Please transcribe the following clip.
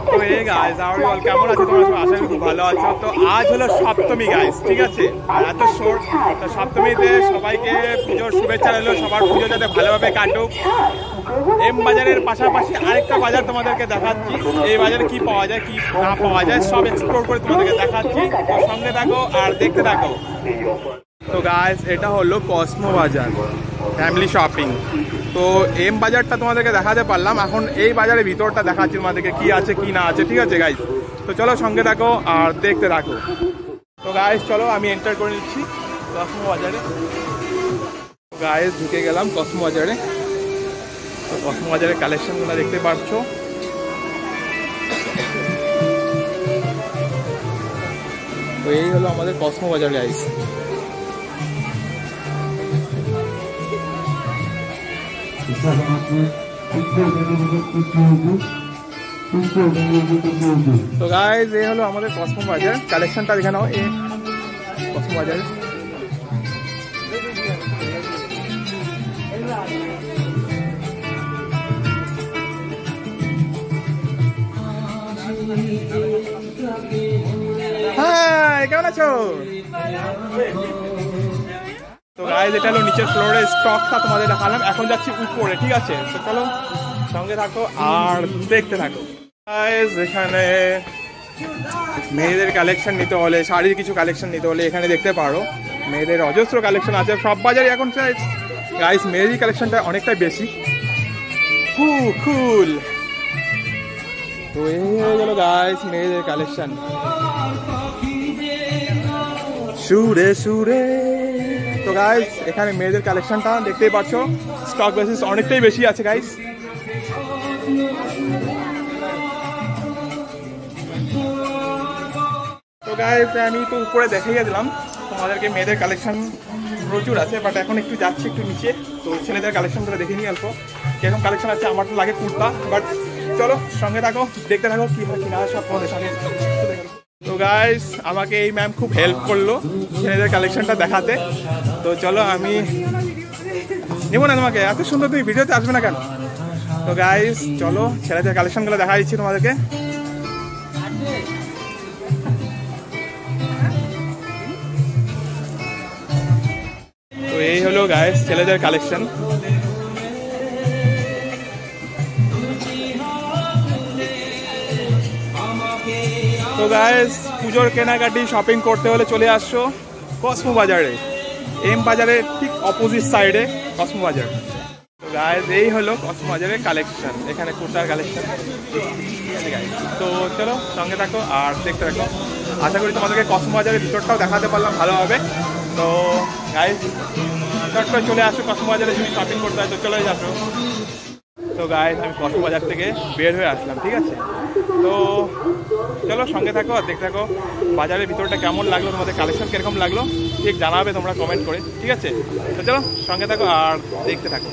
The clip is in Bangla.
তো এই গাইস আওয়ার অল কেমন আছো তোমরা? আশা করি খুব ভালো আছো। তো আজ হলো সপ্তমী গাইস, ঠিক আছে? আর এত শোর, তো সপ্তমীতে সবাইকে পুজোর শুভেচ্ছা রইলো। সবার পুজো যাতে ভালোভাবে কাটুক। এম বাজারের পাশাপাশি আরেকটা বাজার তোমাদেরকে দেখাচ্ছি। এই বাজারে কি পাওয়া যায় কি না পাওয়া যায় সব এক্সপ্লোর করে তোমাদেরকে দেখাচ্ছি। তো সঙ্গে থাকো আর দেখতে থাকো। তো গাইস এটা হলো কসমো বাজার ফ্যামিলি শপিং। তো এম বাজারটা তোমাদেরকে দেখাতে পারলাম, এখন এই বাজারের ভিতরটা দেখাচ্ছি তোমাদেরকে কি আছে কি না আছে, ঠিক আছে গাইস? তো চলো সঙ্গে থাকো আর দেখতে থাকো। তো গাইস চলো আমি এন্টার করে নিচ্ছি কসমো বাজারে। গাইস ঢুকে গেলাম কসমো বাজারে। তো কসমো বাজারের কালেকশনগুলো দেখতে পাচ্ছ। তো এই হলো আমাদের কসমো বাজার গাইস। তো গাইস এই হলো আমাদের কসমো বাজার কালেকশনটা দেখে নাও। এই কসমো বাজারে হাই, কেমন আছো? তো গাইস এটা হলো নিচের ফ্লোরের স্টকটা তোমাদের দেখালাম। এখন যাচ্ছি উপরে, ঠিক আছে? তো চলো সঙ্গে থাকো আর দেখতে থাকো। গাইস এখানে মেয়েদের কালেকশন নিতে হলে, শাড়ির কিছু কালেকশন নিতে হলে এখানে দেখতে পারো। মেয়েদের অজস্র কালেকশন আছে সব বাজারে এখন। গাইস মেয়েদের কালেকশনটা অনেকটাই বেশি কুল। তো এই হয়ে গেল গাইস মেয়েদের কালেকশন। সুরে সুরে। তো গাইস এখানে মেয়েদের কালেকশনটা দেখতেই পাচ্ছ, স্টক বেসিস অনেকটাই বেশি আছে গাইস। তো গাইস আমি তো উপরে দেখে গেছিলাম তোমাদেরকে মেয়েদের কালেকশন প্রচুর আছে, বাট এখন একটু যাচ্ছি একটু নিচে। তো ছেলেদের কালেকশনগুলো দেখে নিয়ে অল্প কিরকম কালেকশন আছে। আমার তো লাগে কুর্তা, বাট চলো সঙ্গে থাকো দেখতে থাকো কি হয় কিনা সব তোমাদের সঙ্গে। তো গাইস আমাকে এই ম্যাম খুব হেল্প করলো ছেলেদের কালেকশনটা দেখাতে। তো চলো আমি নেবো না তোমাকে, এত সুন্দর তুমি ভিডিওতে আসবে না কেন? তো গাইস চলো ছেলেদের কালেকশনগুলো দেখা দিচ্ছি তোমাদেরকে। তো এই হলো গাইস ছেলেদের কালেকশন। তো গাইস পুজোর কেনাকাটি শপিং করতে হলে চলে আসছো কসমো বাজারে। এম বাজারের ঠিক অপোজিট সাইডে কসমো বাজার। তো গাইস এই হলো কসমো বাজারের কালেকশন, এখানে কুর্তার কালেকশন। তো চলো সঙ্গে থাকো আর দেখতে থাকো। আশা করি তোমাদেরকে কসমো বাজারের ভিতরটাও দেখাতে পারলাম ভালোভাবে। তো গাইস চট করে চলে আসো কসমো বাজারে যদি শপিং করতে হয়, তো চলে আসো। তো গাইস আমি কসমো বাজার থেকে বের হয়ে আসলাম, ঠিক আছে? তো চলো সঙ্গে থাকো আর দেখতে থাকো বাজারের ভিতরটা কেমন লাগলো, তোমাদের কালেকশন কিরকম লাগলো ঠিক জানাবে তোমরা কমেন্ট করে, ঠিক আছে? তো চলো সঙ্গে থাকো আর দেখতে থাকো।